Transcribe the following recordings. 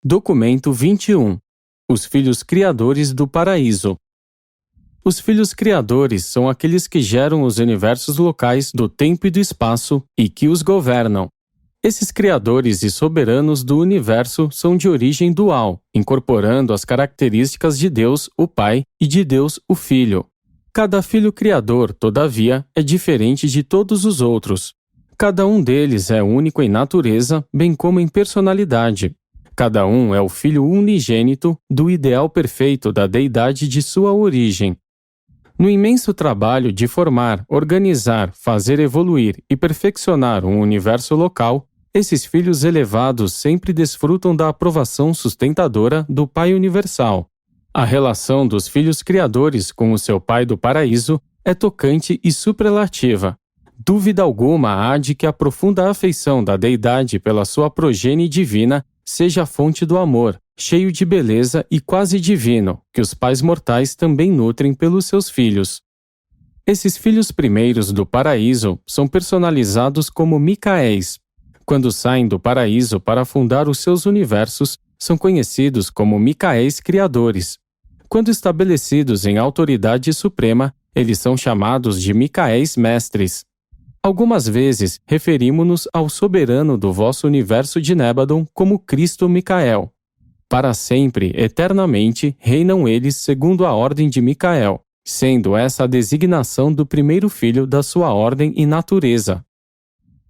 Documento 21. Os filhos criadores do paraíso. Os filhos criadores são aqueles que geram os universos locais do tempo e do espaço e que os governam. Esses criadores e soberanos do universo são de origem dual, incorporando as características de Deus, o Pai, e de Deus, o Filho. Cada filho criador, todavia, é diferente de todos os outros. Cada um deles é único em natureza, bem como em personalidade. Cada um é o filho unigênito do ideal perfeito da deidade de sua origem. No imenso trabalho de formar, organizar, fazer evoluir e perfeccionar um universo local, esses filhos elevados sempre desfrutam da aprovação sustentadora do Pai Universal. A relação dos filhos criadores com o seu Pai do Paraíso é tocante e superlativa. Dúvida alguma há de que a profunda afeição da deidade pela sua progenie divina seja a fonte do amor, cheio de beleza e quase divino, que os pais mortais também nutrem pelos seus filhos. Esses filhos primeiros do paraíso são personalizados como Micaéis. Quando saem do paraíso para fundar os seus universos, são conhecidos como Micaéis criadores. Quando estabelecidos em autoridade suprema, eles são chamados de Micaéis mestres. Algumas vezes referimos-nos ao soberano do vosso universo de Nébadon como Cristo Micael. Para sempre, eternamente, reinam eles segundo a ordem de Micael, sendo essa a designação do primeiro filho da sua ordem e natureza.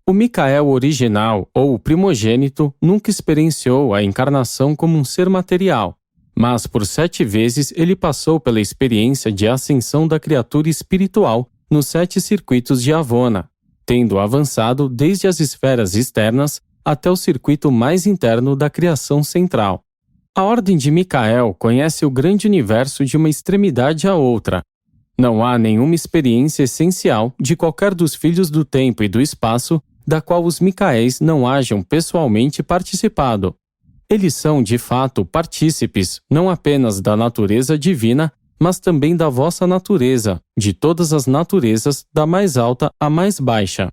O Micael original, ou o primogênito, nunca experienciou a encarnação como um ser material, mas por 7 vezes ele passou pela experiência de ascensão da criatura espiritual nos 7 circuitos de Avona, tendo avançado desde as esferas externas até o circuito mais interno da criação central. A ordem de Micael conhece o grande universo de uma extremidade à outra. Não há nenhuma experiência essencial de qualquer dos filhos do tempo e do espaço da qual os Micaéis não hajam pessoalmente participado. Eles são, de fato, partícipes, não apenas da natureza divina, mas também da vossa natureza, de todas as naturezas, da mais alta à mais baixa.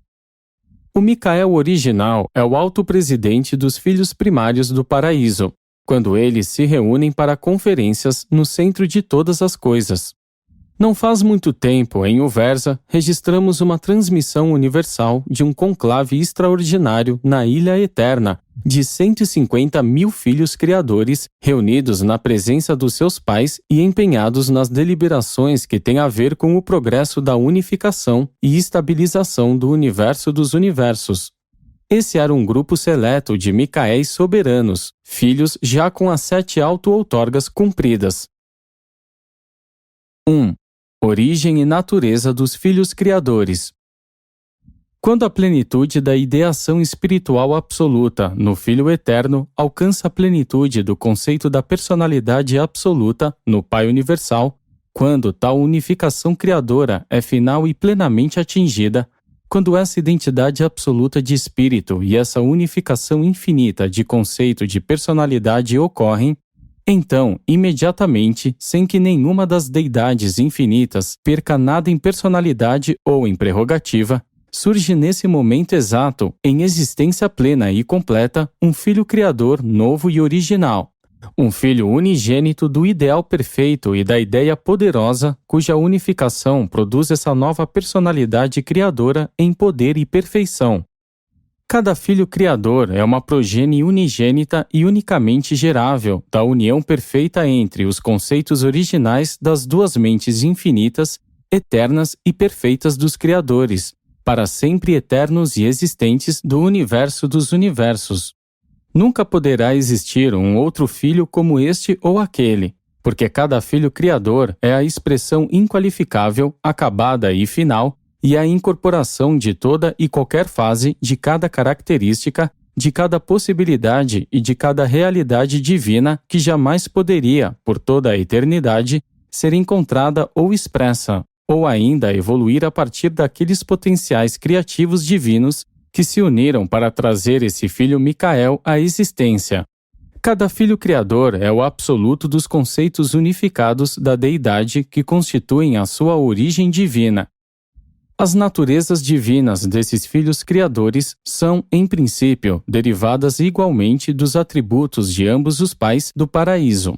O Micael original é o alto presidente dos filhos primários do paraíso, quando eles se reúnem para conferências no centro de todas as coisas. Não faz muito tempo, em Uversa, registramos uma transmissão universal de um conclave extraordinário na Ilha Eterna, de 150 mil filhos criadores reunidos na presença dos seus pais e empenhados nas deliberações que têm a ver com o progresso da unificação e estabilização do universo dos universos. Esse era um grupo seleto de Micaéis soberanos, filhos já com as 7 auto-outorgas cumpridas. 1. Origem e natureza dos filhos criadores. Quando a plenitude da ideação espiritual absoluta no Filho Eterno alcança a plenitude do conceito da personalidade absoluta no Pai Universal, quando tal unificação criadora é final e plenamente atingida, quando essa identidade absoluta de espírito e essa unificação infinita de conceito de personalidade ocorrem, então, imediatamente, sem que nenhuma das deidades infinitas perca nada em personalidade ou em prerrogativa, surge nesse momento exato, em existência plena e completa, um filho criador novo e original. Um filho unigênito do ideal perfeito e da ideia poderosa, cuja unificação produz essa nova personalidade criadora em poder e perfeição. Cada filho criador é uma progenie unigênita e unicamente gerável da união perfeita entre os conceitos originais das duas mentes infinitas, eternas e perfeitas dos criadores, para sempre eternos e existentes do universo dos universos. Nunca poderá existir um outro filho como este ou aquele, porque cada filho criador é a expressão inqualificável, acabada e final, e a incorporação de toda e qualquer fase de cada característica, de cada possibilidade e de cada realidade divina que jamais poderia, por toda a eternidade, ser encontrada ou expressa, ou ainda evoluir a partir daqueles potenciais criativos divinos que se uniram para trazer esse filho Micael à existência. Cada filho criador é o absoluto dos conceitos unificados da deidade que constituem a sua origem divina. As naturezas divinas desses filhos criadores são, em princípio, derivadas igualmente dos atributos de ambos os pais do paraíso.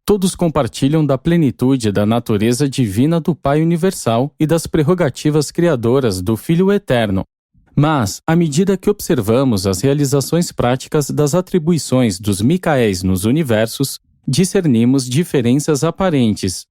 Todos compartilham da plenitude da natureza divina do Pai Universal e das prerrogativas criadoras do Filho Eterno. Mas, à medida que observamos as realizações práticas das atribuições dos Micaéis nos universos, discernimos diferenças aparentes.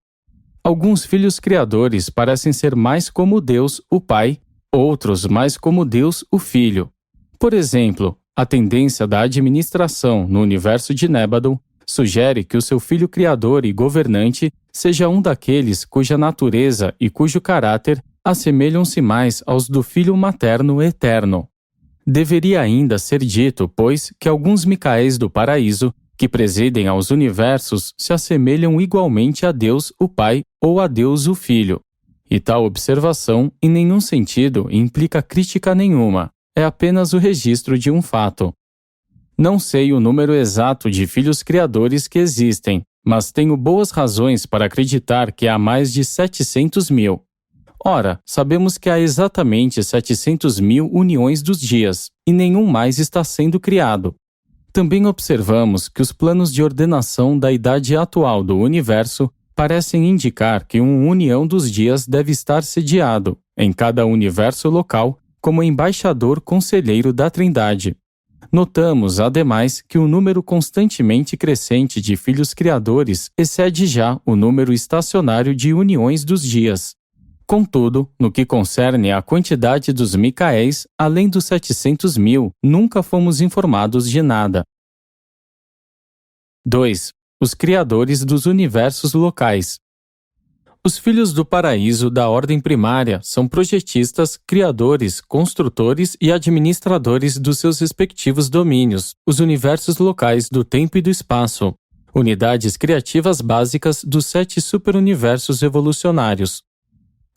Alguns filhos criadores parecem ser mais como Deus, o Pai, outros mais como Deus, o Filho. Por exemplo, a tendência da administração no universo de Nébadon sugere que o seu filho criador e governante seja um daqueles cuja natureza e cujo caráter assemelham-se mais aos do Filho materno eterno. Deveria ainda ser dito, pois, que alguns Micaéis do paraíso, que presidem aos universos, se assemelham igualmente a Deus, o Pai, ou a Deus, o Filho. E tal observação, em nenhum sentido, implica crítica nenhuma. É apenas o registro de um fato. Não sei o número exato de filhos criadores que existem, mas tenho boas razões para acreditar que há mais de 700 mil. Ora, sabemos que há exatamente 700 mil uniões dos dias, e nenhum mais está sendo criado. Também observamos que os planos de ordenação da idade atual do universo parecem indicar que uma união dos dias deve estar sediado, em cada universo local, como embaixador conselheiro da Trindade. Notamos, ademais, que o número constantemente crescente de filhos criadores excede já o número estacionário de uniões dos dias. Contudo, no que concerne à quantidade dos Micaéis, além dos 700 mil, nunca fomos informados de nada. 2. Os criadores dos universos locais. Os filhos do paraíso da ordem primária são projetistas, criadores, construtores e administradores dos seus respectivos domínios, os universos locais do tempo e do espaço, unidades criativas básicas dos 7 superuniversos evolucionários.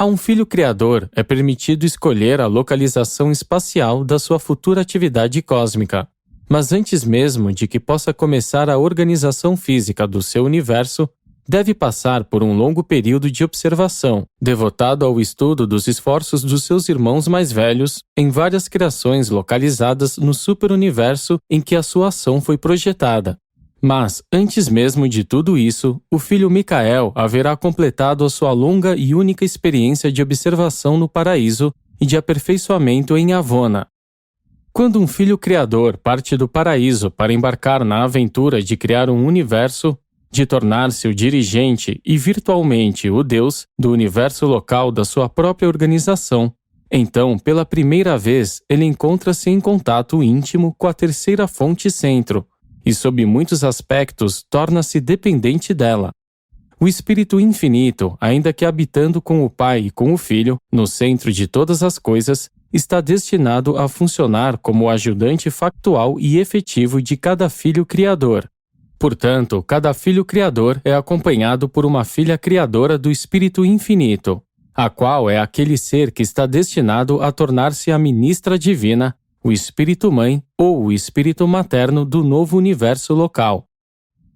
A um filho criador é permitido escolher a localização espacial da sua futura atividade cósmica. Mas antes mesmo de que possa começar a organização física do seu universo, deve passar por um longo período de observação, devotado ao estudo dos esforços dos seus irmãos mais velhos em várias criações localizadas no superuniverso em que a sua ação foi projetada. Mas, antes mesmo de tudo isso, o filho Micael haverá completado a sua longa e única experiência de observação no paraíso e de aperfeiçoamento em Avona. Quando um filho criador parte do paraíso para embarcar na aventura de criar um universo, de tornar-se o dirigente e virtualmente o Deus do universo local da sua própria organização, então, pela primeira vez, ele encontra-se em contato íntimo com a terceira fonte centro, e sob muitos aspectos torna-se dependente dela. O Espírito Infinito, ainda que habitando com o Pai e com o Filho, no centro de todas as coisas, está destinado a funcionar como o ajudante factual e efetivo de cada filho criador. Portanto, cada filho criador é acompanhado por uma filha criadora do Espírito Infinito, a qual é aquele ser que está destinado a tornar-se a ministra divina, o Espírito Mãe ou o Espírito Materno do novo universo local.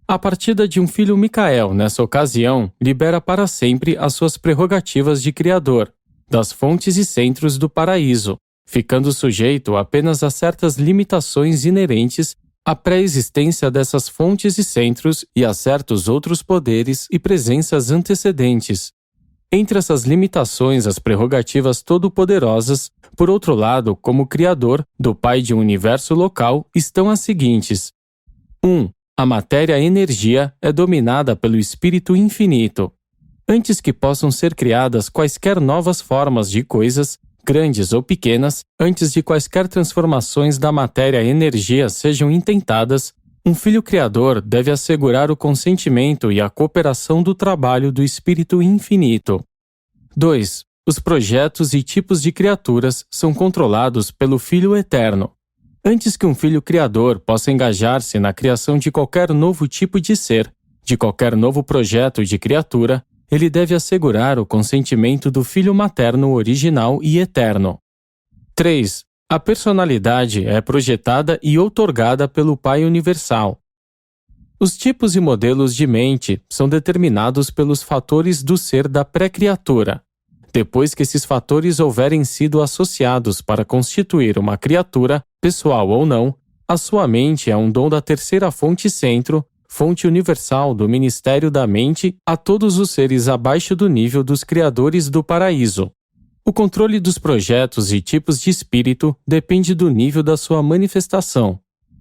A partida de um filho Micael, nessa ocasião, libera para sempre as suas prerrogativas de criador, das fontes e centros do paraíso, ficando sujeito apenas a certas limitações inerentes à pré-existência dessas fontes e centros e a certos outros poderes e presenças antecedentes. Entre essas limitações às prerrogativas todo-poderosas, por outro lado, como criador do Pai de um universo local, estão as seguintes. 1. A matéria-energia é dominada pelo Espírito Infinito. Antes que possam ser criadas quaisquer novas formas de coisas, grandes ou pequenas, antes de quaisquer transformações da matéria-energia sejam intentadas, um filho criador deve assegurar o consentimento e a cooperação do trabalho do Espírito Infinito. 2. Os projetos e tipos de criaturas são controlados pelo Filho Eterno. Antes que um filho criador possa engajar-se na criação de qualquer novo tipo de ser, de qualquer novo projeto de criatura, ele deve assegurar o consentimento do Filho Materno original e eterno. 3. A personalidade é projetada e outorgada pelo Pai Universal. Os tipos e modelos de mente são determinados pelos fatores do ser da pré-criatura. Depois que esses fatores houverem sido associados para constituir uma criatura, pessoal ou não, a sua mente é um dom da terceira fonte centro, fonte universal do ministério da mente a todos os seres abaixo do nível dos criadores do paraíso. O controle dos projetos e tipos de espírito depende do nível da sua manifestação.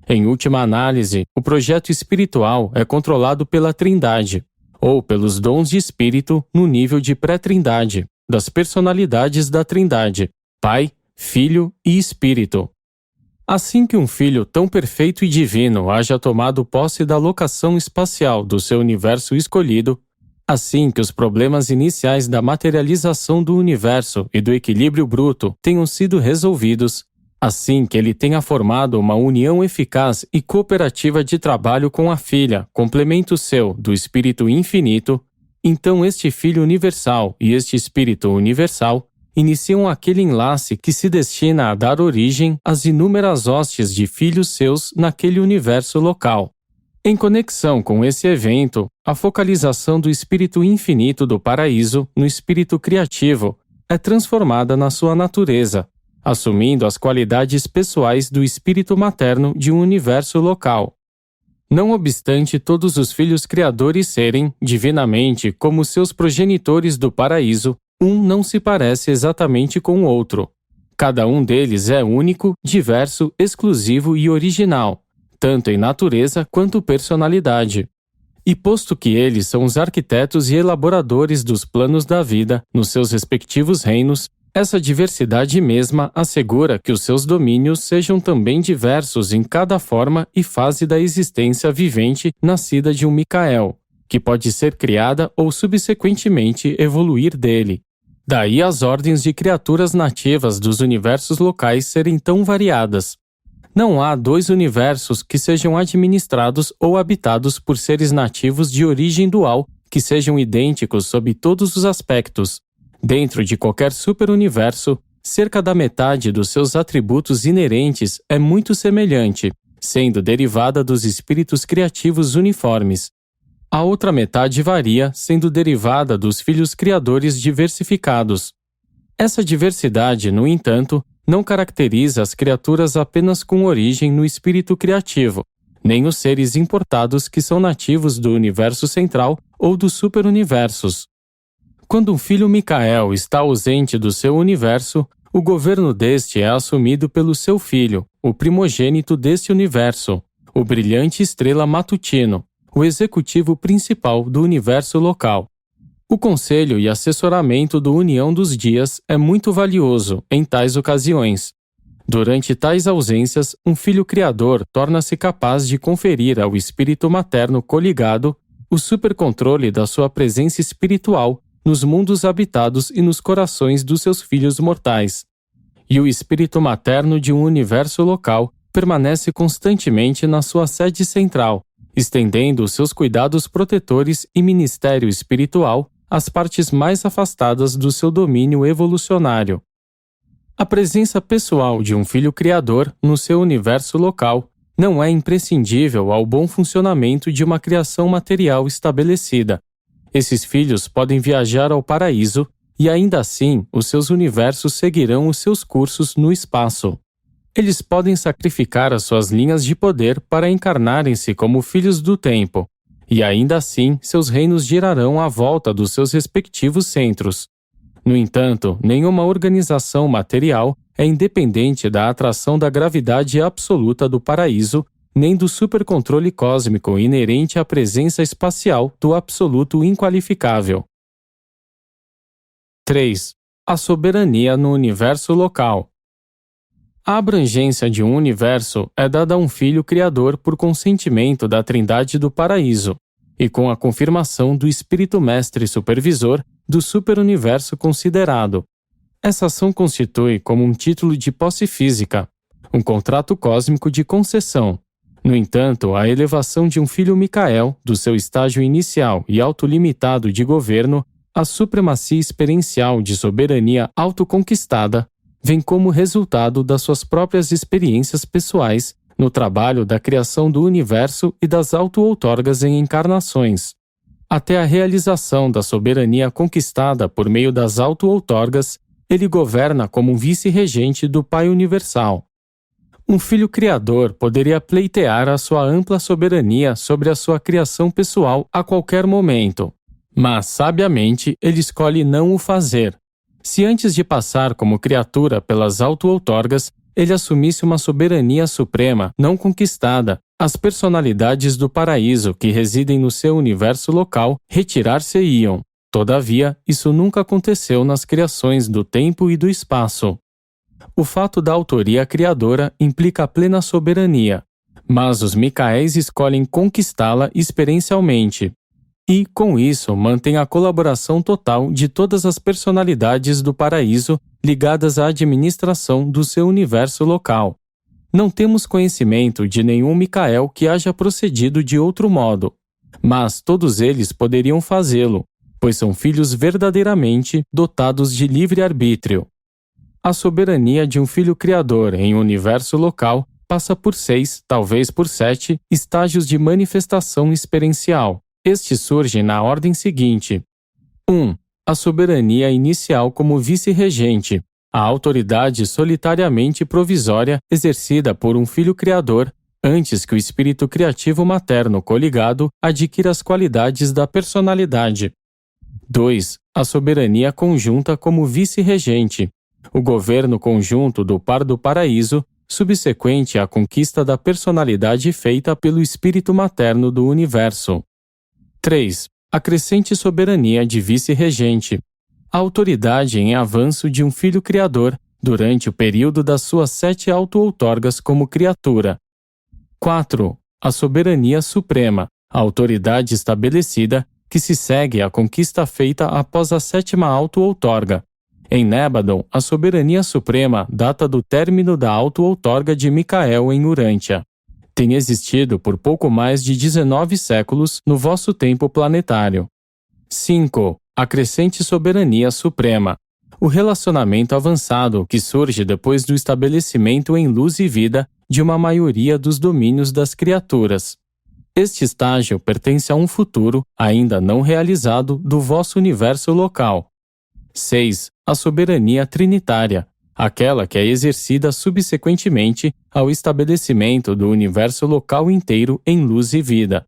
Em última análise, o projeto espiritual é controlado pela Trindade, ou pelos dons de espírito no nível de pré-trindade, das personalidades da Trindade, Pai, Filho e Espírito. Assim que um filho tão perfeito e divino haja tomado posse da locação espacial do seu universo escolhido, assim que os problemas iniciais da materialização do universo e do equilíbrio bruto tenham sido resolvidos, assim que ele tenha formado uma união eficaz e cooperativa de trabalho com a filha, complemento seu do Espírito Infinito, então este Filho Universal e este Espírito Universal iniciam aquele enlace que se destina a dar origem às inúmeras hostes de filhos seus naquele universo local. Em conexão com esse evento, a focalização do Espírito Infinito do Paraíso no Espírito Criativo é transformada na sua natureza, assumindo as qualidades pessoais do Espírito Materno de um universo local. Não obstante todos os filhos criadores serem, divinamente, como seus progenitores do paraíso, um não se parece exatamente com o outro. Cada um deles é único, diverso, exclusivo e original, tanto em natureza quanto personalidade. E posto que eles são os arquitetos e elaboradores dos planos da vida nos seus respectivos reinos, essa diversidade mesma assegura que os seus domínios sejam também diversos em cada forma e fase da existência vivente nascida de um Micael, que pode ser criada ou subsequentemente evoluir dele. Daí as ordens de criaturas nativas dos universos locais serem tão variadas. Não há dois universos que sejam administrados ou habitados por seres nativos de origem dual que sejam idênticos sob todos os aspectos. Dentro de qualquer superuniverso, cerca da metade dos seus atributos inerentes é muito semelhante, sendo derivada dos espíritos criativos uniformes. A outra metade varia, sendo derivada dos filhos criadores diversificados. Essa diversidade, no entanto, não caracteriza as criaturas apenas com origem no espírito criativo, nem os seres importados que são nativos do universo central ou dos superuniversos. Quando um filho Micael está ausente do seu universo, o governo deste é assumido pelo seu filho, o primogênito deste universo, o brilhante estrela matutino, o executivo principal do universo local. O conselho e assessoramento do União dos Dias é muito valioso em tais ocasiões. Durante tais ausências, um filho criador torna-se capaz de conferir ao espírito materno coligado o supercontrole da sua presença espiritual nos mundos habitados e nos corações dos seus filhos mortais. E o espírito materno de um universo local permanece constantemente na sua sede central, estendendo os seus cuidados protetores e ministério espiritual às partes mais afastadas do seu domínio evolucionário. A presença pessoal de um filho criador no seu universo local não é imprescindível ao bom funcionamento de uma criação material estabelecida. Esses filhos podem viajar ao paraíso e ainda assim os seus universos seguirão os seus cursos no espaço. Eles podem sacrificar as suas linhas de poder para encarnarem-se como filhos do tempo, e ainda assim seus reinos girarão à volta dos seus respectivos centros. No entanto, nenhuma organização material é independente da atração da gravidade absoluta do paraíso, nem do supercontrole cósmico inerente à presença espacial do absoluto inqualificável. 3. A soberania no universo local. A abrangência de um universo é dada a um filho criador por consentimento da Trindade do Paraíso, e com a confirmação do Espírito Mestre Supervisor do superuniverso considerado. Essa ação constitui como um título de posse física, um contrato cósmico de concessão. No entanto, a elevação de um filho Micael, do seu estágio inicial e autolimitado de governo, a supremacia experiencial de soberania autoconquistada, vem como resultado das suas próprias experiências pessoais no trabalho da criação do universo e das auto-outorgas em encarnações. Até a realização da soberania conquistada por meio das auto-outorgas, ele governa como um vice-regente do Pai Universal. Um filho criador poderia pleitear a sua ampla soberania sobre a sua criação pessoal a qualquer momento, mas, sabiamente, ele escolhe não o fazer. Se antes de passar como criatura pelas auto-outorgas, ele assumisse uma soberania suprema não conquistada, as personalidades do paraíso que residem no seu universo local retirar-se-iam. Todavia, isso nunca aconteceu nas criações do tempo e do espaço. O fato da autoria criadora implica a plena soberania, mas os Micaéis escolhem conquistá-la experiencialmente. E, com isso, mantém a colaboração total de todas as personalidades do paraíso ligadas à administração do seu universo local. Não temos conhecimento de nenhum Micael que haja procedido de outro modo, mas todos eles poderiam fazê-lo, pois são filhos verdadeiramente dotados de livre-arbítrio. A soberania de um filho criador em um universo local passa por 6, talvez por 7, estágios de manifestação experiencial. Estes surgem na ordem seguinte. 1. A soberania inicial como vice-regente, a autoridade solitariamente provisória exercida por um filho criador antes que o espírito criativo materno coligado adquira as qualidades da personalidade. 2. A soberania conjunta como vice-regente, o governo conjunto do par do paraíso, subsequente à conquista da personalidade feita pelo espírito materno do universo. 3. A crescente soberania de vice-regente, a autoridade em avanço de um filho criador durante o período das suas 7 auto-outorgas como criatura. 4. A soberania suprema, a autoridade estabelecida que se segue à conquista feita após a 7ª auto-outorga. Em Nébadon, a soberania suprema data do término da auto-outorga de Micael em Urântia. Tem existido por pouco mais de 19 séculos no vosso tempo planetário. 5. A crescente soberania suprema, o relacionamento avançado que surge depois do estabelecimento em luz e vida de uma maioria dos domínios das criaturas. Este estágio pertence a um futuro, ainda não realizado, do vosso universo local. 6. A soberania trinitária, aquela que é exercida subsequentemente ao estabelecimento do universo local inteiro em luz e vida.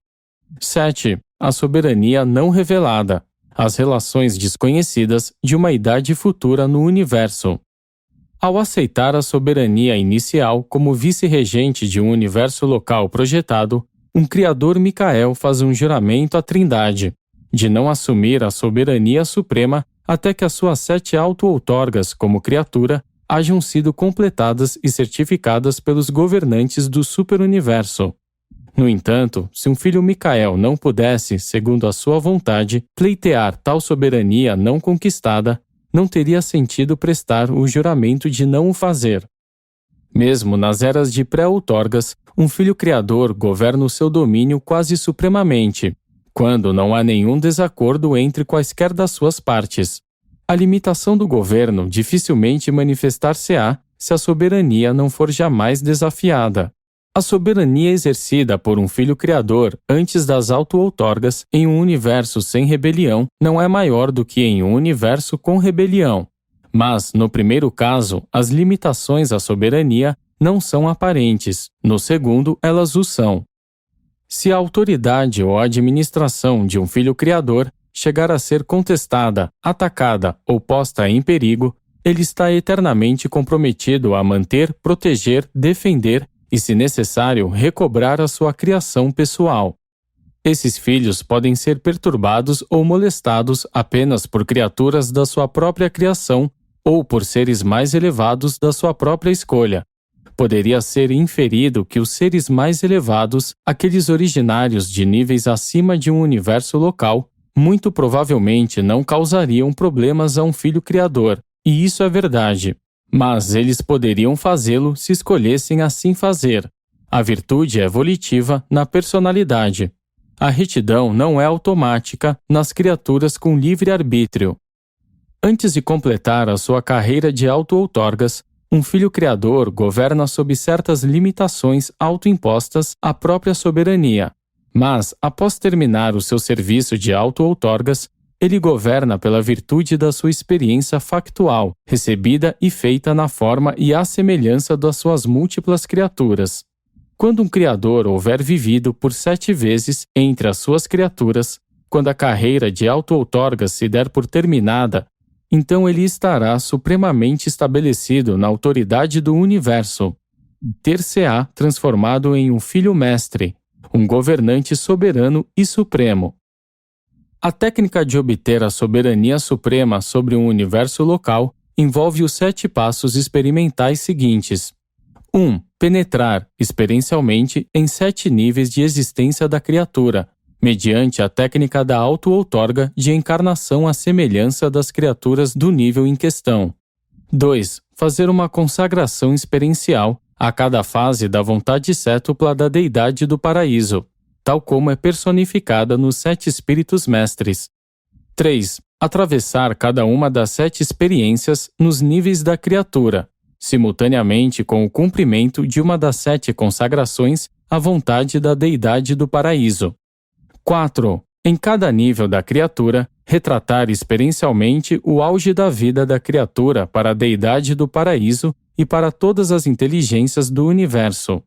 7. A soberania não revelada, as relações desconhecidas de uma idade futura no universo. Ao aceitar a soberania inicial como vice-regente de um universo local projetado, um Criador Micael faz um juramento à Trindade, de não assumir a soberania suprema até que as suas 7 auto-outorgas como criatura hajam sido completadas e certificadas pelos governantes do superuniverso. No entanto, se um filho Micael não pudesse, segundo a sua vontade, pleitear tal soberania não conquistada, não teria sentido prestar o juramento de não o fazer. Mesmo nas eras de pré-outorgas, um filho criador governa o seu domínio quase supremamente, quando não há nenhum desacordo entre quaisquer das suas partes. A limitação do governo dificilmente manifestar-se-á se a soberania não for jamais desafiada. A soberania exercida por um filho criador antes das auto-outorgas em um universo sem rebelião não é maior do que em um universo com rebelião. Mas, no primeiro caso, as limitações à soberania não são aparentes, no segundo, elas o são. Se a autoridade ou a administração de um filho criador chegar a ser contestada, atacada ou posta em perigo, ele está eternamente comprometido a manter, proteger, defender e, se necessário, recobrar a sua criação pessoal. Esses filhos podem ser perturbados ou molestados apenas por criaturas da sua própria criação ou por seres mais elevados da sua própria escolha. Poderia ser inferido que os seres mais elevados, aqueles originários de níveis acima de um universo local, muito provavelmente não causariam problemas a um filho criador, e isso é verdade. Mas eles poderiam fazê-lo se escolhessem assim fazer. A virtude é volitiva na personalidade. A retidão não é automática nas criaturas com livre-arbítrio. Antes de completar a sua carreira de auto-outorgas, um filho criador governa sob certas limitações autoimpostas à própria soberania. Mas, após terminar o seu serviço de auto-outorgas, ele governa pela virtude da sua experiência factual, recebida e feita na forma e à semelhança das suas múltiplas criaturas. Quando um criador houver vivido por 7 vezes entre as suas criaturas, quando a carreira de auto-outorgas se der por terminada, então ele estará supremamente estabelecido na autoridade do universo. Ter-se-á transformado em um filho-mestre, um governante soberano e supremo. A técnica de obter a soberania suprema sobre um universo local envolve os 7 passos experimentais seguintes. 1. Penetrar, experiencialmente, em 7 níveis de existência da criatura, mediante a técnica da auto-outorga de encarnação à semelhança das criaturas do nível em questão. 2. Fazer uma consagração experiencial a cada fase da vontade cétupla da deidade do paraíso, tal como é personificada nos 7 espíritos mestres. 3. Atravessar cada uma das 7 experiências nos níveis da criatura, simultaneamente com o cumprimento de uma das 7 consagrações à vontade da deidade do paraíso. 4. Em cada nível da criatura, retratar experiencialmente o auge da vida da criatura para a deidade do paraíso e para todas as inteligências do universo.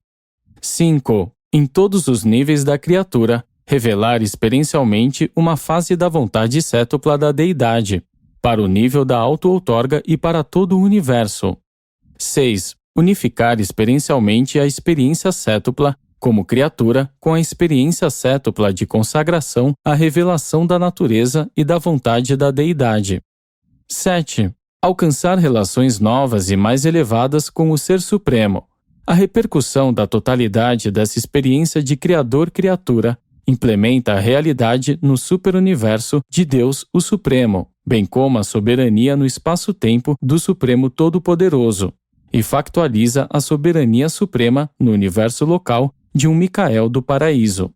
5. Em todos os níveis da criatura, revelar experiencialmente uma fase da vontade cétupla da deidade, para o nível da auto-outorga e para todo o universo. 6. Unificar experiencialmente a experiência cétupla como criatura com a experiência cétupla de consagração à revelação da natureza e da vontade da deidade. 7. Alcançar relações novas e mais elevadas com o Ser Supremo. A repercussão da totalidade dessa experiência de Criador-Criatura implementa a realidade no superuniverso de Deus, o Supremo, bem como a soberania no espaço-tempo do Supremo Todo-Poderoso, e factualiza a soberania suprema no universo local de um Micael do Paraíso.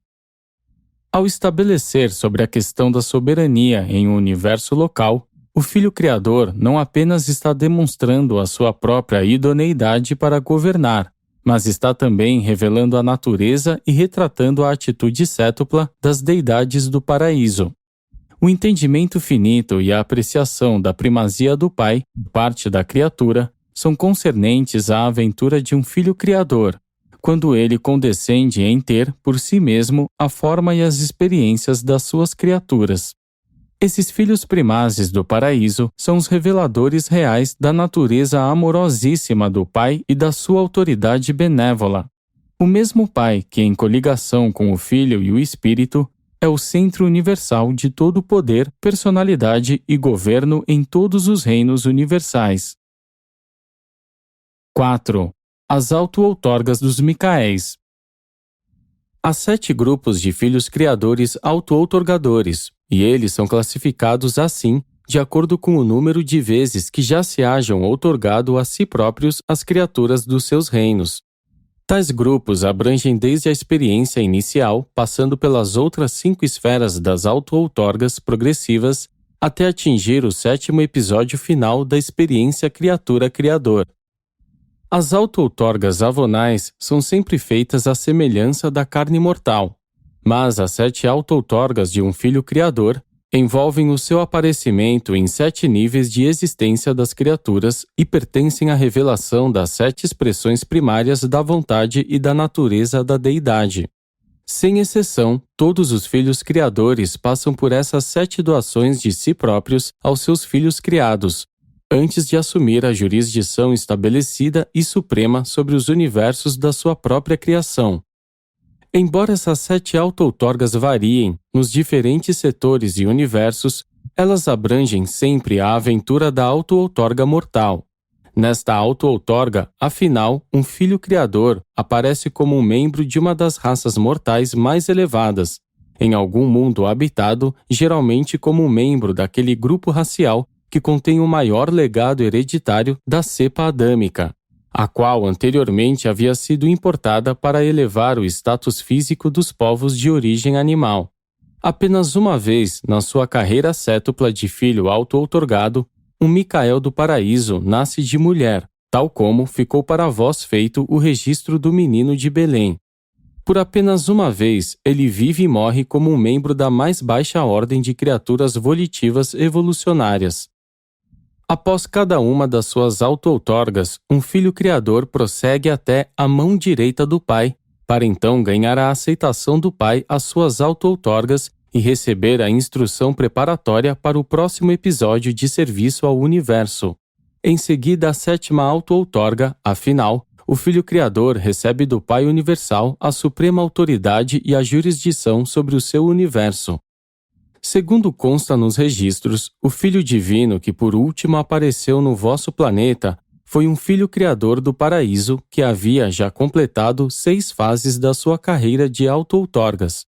Ao estabelecer sobre a questão da soberania em um universo local, o Filho Criador não apenas está demonstrando a sua própria idoneidade para governar, mas está também revelando a natureza e retratando a atitude cétupla das deidades do paraíso. O entendimento finito e a apreciação da primazia do Pai, parte da criatura, são concernentes à aventura de um Filho Criador, quando ele condescende em ter, por si mesmo, a forma e as experiências das suas criaturas. Esses filhos primazes do paraíso são os reveladores reais da natureza amorosíssima do Pai e da sua autoridade benévola. O mesmo Pai que, em coligação com o Filho e o Espírito, é o centro universal de todo o poder, personalidade e governo em todos os reinos universais. 4. As auto-outorgas dos Micaéis. Há 7 grupos de filhos criadores auto-outorgadores, e eles são classificados assim, de acordo com o número de vezes que já se hajam outorgado a si próprios as criaturas dos seus reinos. Tais grupos abrangem desde a experiência inicial, passando pelas outras 5 esferas das auto-outorgas progressivas, até atingir o 7º episódio final da experiência criatura-criador. As auto-outorgas avonais são sempre feitas à semelhança da carne mortal, mas as 7 auto-outorgas de um Filho Criador envolvem o seu aparecimento em 7 níveis de existência das criaturas e pertencem à revelação das 7 expressões primárias da vontade e da natureza da deidade. Sem exceção, todos os filhos criadores passam por essas 7 doações de si próprios aos seus filhos criados, antes de assumir a jurisdição estabelecida e suprema sobre os universos da sua própria criação. Embora essas 7 auto-outorgas variem nos diferentes setores e universos, elas abrangem sempre a aventura da auto-outorga mortal. Nesta auto-outorga, afinal, um Filho Criador aparece como um membro de uma das raças mortais mais elevadas, em algum mundo habitado, geralmente como um membro daquele grupo racial que contém o maior legado hereditário da cepa adâmica, a qual anteriormente havia sido importada para elevar o status físico dos povos de origem animal. Apenas uma vez na sua carreira cétupla de filho auto-outorgado, um Micael do Paraíso nasce de mulher, tal como ficou para vós feito o registro do menino de Belém. Por apenas uma vez, ele vive e morre como um membro da mais baixa ordem de criaturas volitivas evolucionárias. Após cada uma das suas auto-outorgas, um filho criador prossegue até a mão direita do pai, para então ganhar a aceitação do pai às suas auto-outorgas e receber a instrução preparatória para o próximo episódio de serviço ao universo. Em seguida, a sétima auto-outorga, afinal, o Filho Criador recebe do Pai Universal a suprema autoridade e a jurisdição sobre o seu universo. Segundo consta nos registros, o Filho Divino que por último apareceu no vosso planeta foi um Filho Criador do Paraíso que havia já completado 6 fases da sua carreira de auto-outorgas.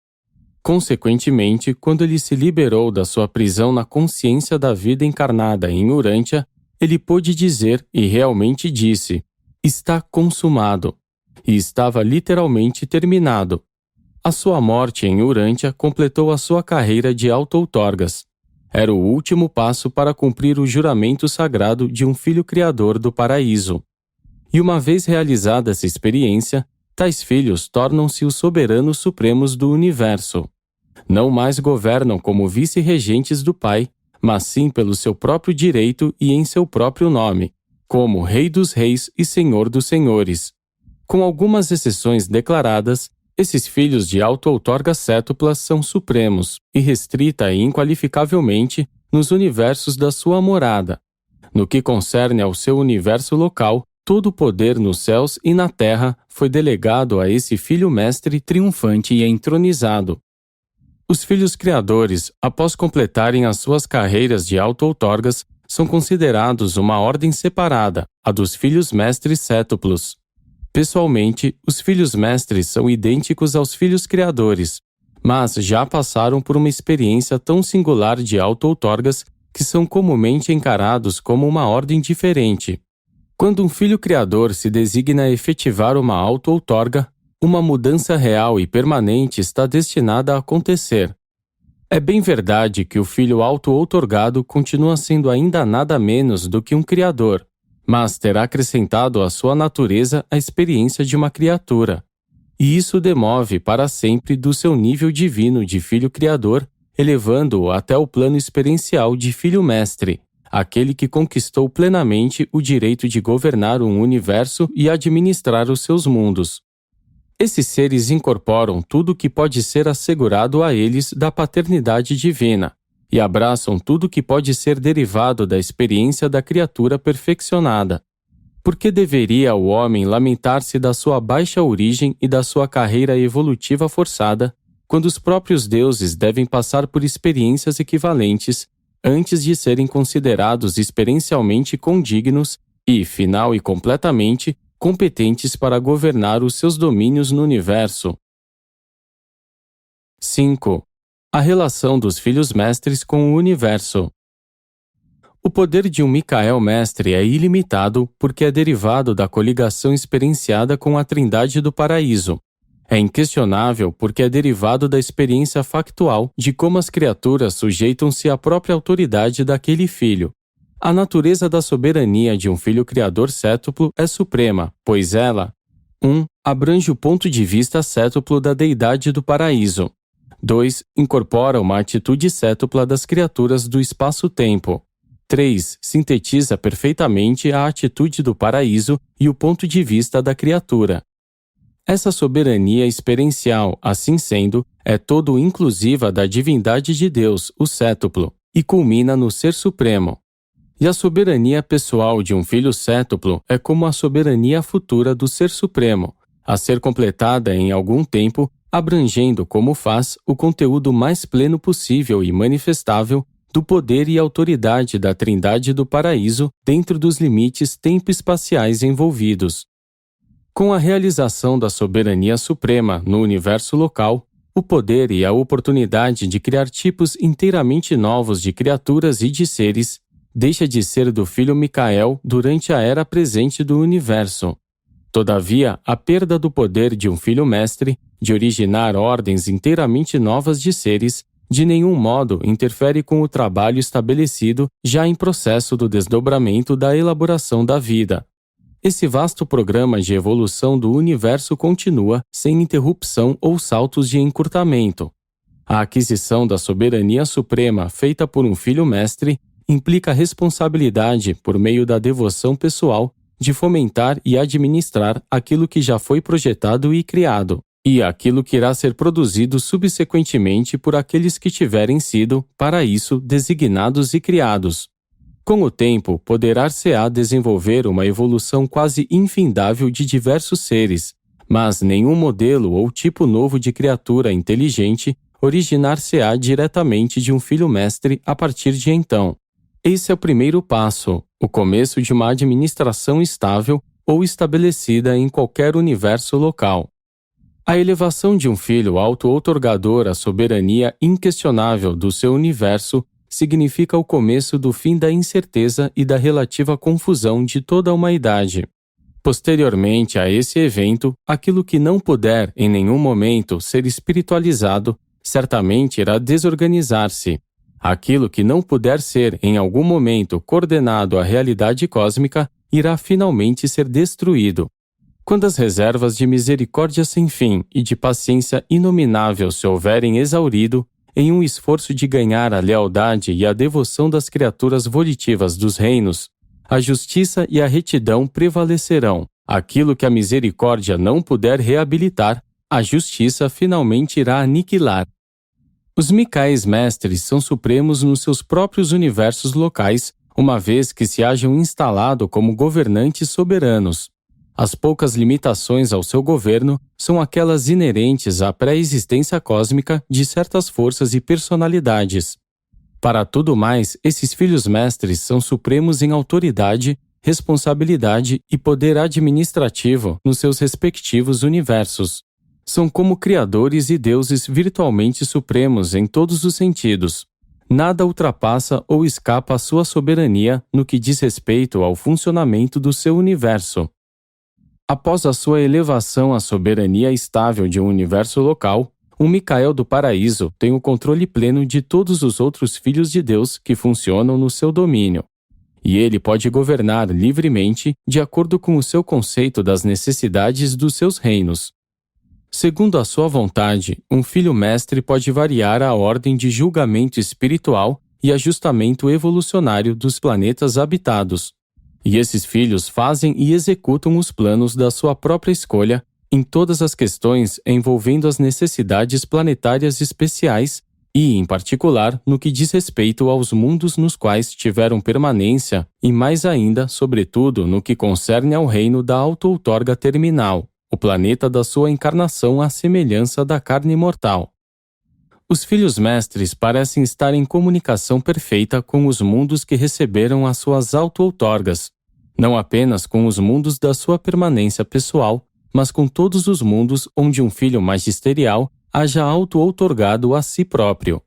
Consequentemente, quando ele se liberou da sua prisão na consciência da vida encarnada em Urântia, ele pôde dizer, e realmente disse, está consumado, e estava literalmente terminado. A sua morte em Urântia completou a sua carreira de auto-outorgas. Era o último passo para cumprir o juramento sagrado de um Filho Criador do Paraíso. E uma vez realizada essa experiência, tais filhos tornam-se os soberanos supremos do universo. Não mais governam como vice-regentes do Pai, mas sim pelo seu próprio direito e em seu próprio nome, como Rei dos Reis e Senhor dos Senhores. Com algumas exceções declaradas, esses filhos de auto-outorgas cétuplas são supremos, irrestrita e inqualificavelmente, nos universos da sua morada. No que concerne ao seu universo local, todo o poder nos céus e na terra foi delegado a esse Filho Mestre triunfante e entronizado. Os filhos criadores, após completarem as suas carreiras de auto-outorgas, são considerados uma ordem separada, a dos filhos mestres cétuplos. Pessoalmente, os filhos mestres são idênticos aos filhos criadores, mas já passaram por uma experiência tão singular de auto-outorgas que são comumente encarados como uma ordem diferente. Quando um filho criador se designa a efetivar uma auto-outorga, uma mudança real e permanente está destinada a acontecer. É bem verdade que o filho auto-outorgado continua sendo ainda nada menos do que um criador, mas terá acrescentado à sua natureza a experiência de uma criatura. E isso demove para sempre do seu nível divino de filho criador, elevando-o até o plano experiencial de filho mestre, aquele que conquistou plenamente o direito de governar um universo e administrar os seus mundos. Esses seres incorporam tudo o que pode ser assegurado a eles da paternidade divina e abraçam tudo o que pode ser derivado da experiência da criatura perfeccionada. Por que deveria o homem lamentar-se da sua baixa origem e da sua carreira evolutiva forçada, quando os próprios deuses devem passar por experiências equivalentes antes de serem considerados experiencialmente condignos e, final e completamente, competentes para governar os seus domínios no universo? 5. A relação dos filhos mestres com o universo. O poder de um Micael mestre é ilimitado porque é derivado da coligação experienciada com a Trindade do Paraíso. É inquestionável porque é derivado da experiência factual de como as criaturas sujeitam-se à própria autoridade daquele filho. A natureza da soberania de um filho criador cétuplo é suprema, pois ela 1. Abrange o ponto de vista cétuplo da deidade do paraíso. 2. Incorpora uma atitude cétupla das criaturas do espaço-tempo. 3. Sintetiza perfeitamente a atitude do paraíso e o ponto de vista da criatura. Essa soberania experiencial, assim sendo, é todo inclusiva da divindade de Deus, o cétuplo, e culmina no Ser Supremo. E a soberania pessoal de um filho cétuplo é como a soberania futura do Ser Supremo, a ser completada em algum tempo, abrangendo como faz o conteúdo mais pleno possível e manifestável do poder e autoridade da Trindade do Paraíso dentro dos limites tempo-espaciais envolvidos. Com a realização da soberania suprema no universo local, o poder e a oportunidade de criar tipos inteiramente novos de criaturas e de seres deixa de ser do filho Micael durante a era presente do universo. Todavia, a perda do poder de um filho mestre, de originar ordens inteiramente novas de seres, de nenhum modo interfere com o trabalho estabelecido já em processo do desdobramento da elaboração da vida. Esse vasto programa de evolução do universo continua sem interrupção ou saltos de encurtamento. A aquisição da soberania suprema feita por um filho mestre implica a responsabilidade, por meio da devoção pessoal, de fomentar e administrar aquilo que já foi projetado e criado, e aquilo que irá ser produzido subsequentemente por aqueles que tiverem sido, para isso, designados e criados. Com o tempo, poderá-se-á desenvolver uma evolução quase infindável de diversos seres, mas nenhum modelo ou tipo novo de criatura inteligente originar-se-á diretamente de um filho mestre a partir de então. Esse é o primeiro passo, o começo de uma administração estável ou estabelecida em qualquer universo local. A elevação de um filho auto-outorgador à soberania inquestionável do seu universo significa o começo do fim da incerteza e da relativa confusão de toda a humanidade. Posteriormente a esse evento, aquilo que não puder em nenhum momento ser espiritualizado, certamente irá desorganizar-se. Aquilo que não puder ser em algum momento coordenado à realidade cósmica, irá finalmente ser destruído. Quando as reservas de misericórdia sem fim e de paciência inominável se houverem exaurido, em um esforço de ganhar a lealdade e a devoção das criaturas volitivas dos reinos, a justiça e a retidão prevalecerão. Aquilo que a misericórdia não puder reabilitar, a justiça finalmente irá aniquilar. Os Micaéis mestres são supremos nos seus próprios universos locais, uma vez que se hajam instalado como governantes soberanos. As poucas limitações ao seu governo são aquelas inerentes à pré-existência cósmica de certas forças e personalidades. Para tudo mais, esses filhos mestres são supremos em autoridade, responsabilidade e poder administrativo nos seus respectivos universos. São como criadores e deuses virtualmente supremos em todos os sentidos. Nada ultrapassa ou escapa à sua soberania no que diz respeito ao funcionamento do seu universo. Após a sua elevação à soberania estável de um universo local, o Micael do Paraíso tem o controle pleno de todos os outros filhos de Deus que funcionam no seu domínio. E ele pode governar livremente de acordo com o seu conceito das necessidades dos seus reinos. Segundo a sua vontade, um filho mestre pode variar a ordem de julgamento espiritual e ajustamento evolucionário dos planetas habitados. E esses filhos fazem e executam os planos da sua própria escolha em todas as questões envolvendo as necessidades planetárias especiais e, em particular, no que diz respeito aos mundos nos quais tiveram permanência e, mais ainda, sobretudo, no que concerne ao reino da auto-outorga terminal, o planeta da sua encarnação à semelhança da carne mortal. Os filhos mestres parecem estar em comunicação perfeita com os mundos que receberam as suas auto-outorgas, não apenas com os mundos da sua permanência pessoal, mas com todos os mundos onde um filho magisterial haja auto-outorgado a si próprio.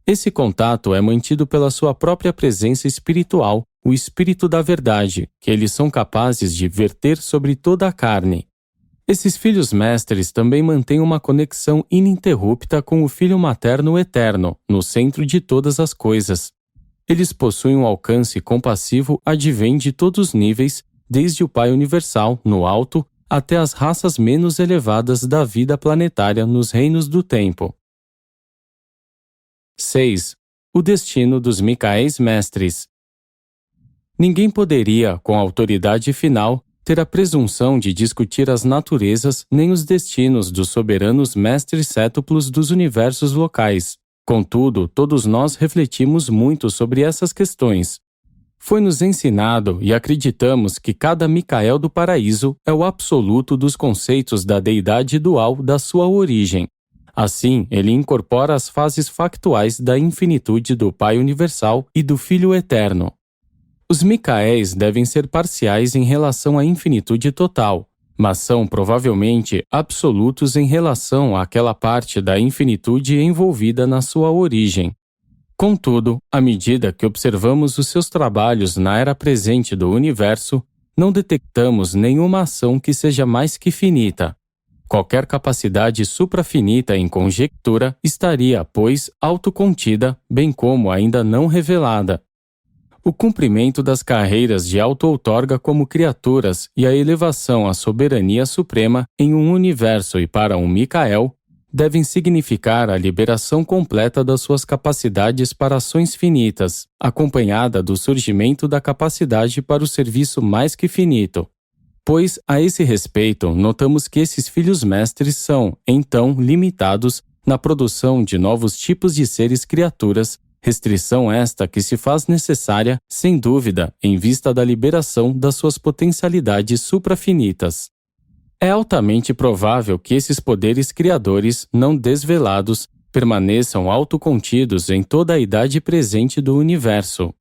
Esse contato é mantido pela sua própria presença espiritual, o Espírito da Verdade, que eles são capazes de verter sobre toda a carne. Esses filhos mestres também mantêm uma conexão ininterrupta com o Filho Materno Eterno, no centro de todas as coisas. Eles possuem um alcance compassivo advém de todos os níveis, desde o Pai Universal, no alto, até as raças menos elevadas da vida planetária nos reinos do tempo. 6. O destino dos Micaéis mestres. Ninguém poderia, com autoridade final, ter a presunção de discutir as naturezas nem os destinos dos soberanos mestres sétuplos dos universos locais. Contudo, todos nós refletimos muito sobre essas questões. Foi-nos ensinado e acreditamos que cada Micael do Paraíso é o absoluto dos conceitos da deidade dual da sua origem. Assim, ele incorpora as fases factuais da infinitude do Pai Universal e do Filho Eterno. Os Micaéis devem ser parciais em relação à infinitude total, mas são provavelmente absolutos em relação àquela parte da infinitude envolvida na sua origem. Contudo, à medida que observamos os seus trabalhos na era presente do universo, não detectamos nenhuma ação que seja mais que finita. Qualquer capacidade suprafinita em conjectura estaria, pois, autocontida, bem como ainda não revelada. O cumprimento das carreiras de auto-outorga como criaturas e a elevação à soberania suprema em um universo e para um Micael devem significar a liberação completa das suas capacidades para ações finitas, acompanhada do surgimento da capacidade para o serviço mais que finito. Pois, a esse respeito, notamos que esses filhos mestres são, então, limitados na produção de novos tipos de seres criaturas, restrição esta que se faz necessária, sem dúvida, em vista da liberação das suas potencialidades suprafinitas. É altamente provável que esses poderes criadores, não desvelados, permaneçam autocontidos em toda a idade presente do universo.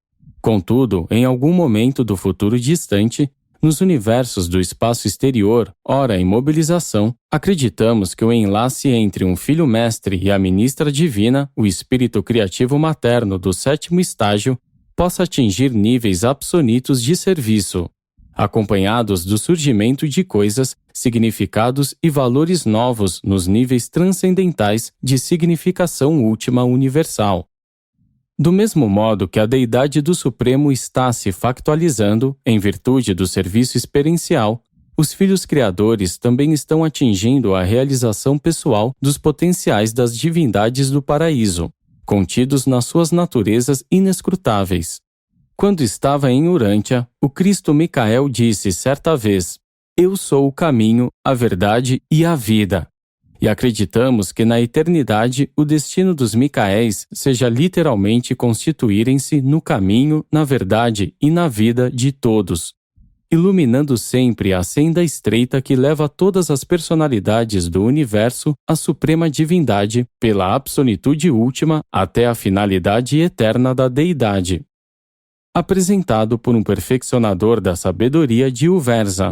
Contudo, em algum momento do futuro distante, nos universos do espaço exterior, ora em mobilização, acreditamos que o enlace entre um filho mestre e a ministra divina, o espírito criativo materno do 7º estágio, possa atingir níveis absonitos de serviço, acompanhados do surgimento de coisas, significados e valores novos nos níveis transcendentais de significação última universal. Do mesmo modo que a deidade do Supremo está se factualizando, em virtude do serviço experiencial, os filhos criadores também estão atingindo a realização pessoal dos potenciais das divindades do paraíso, contidos nas suas naturezas inescrutáveis. Quando estava em Urântia, o Cristo Micael disse certa vez: "Eu sou o caminho, a verdade e a vida." E acreditamos que na eternidade o destino dos Micaéis seja literalmente constituírem-se no caminho, na verdade e na vida de todos, iluminando sempre a senda estreita que leva todas as personalidades do universo à suprema divindade pela absolutude última até a finalidade eterna da deidade. Apresentado por um perfeccionador da sabedoria de Uversa.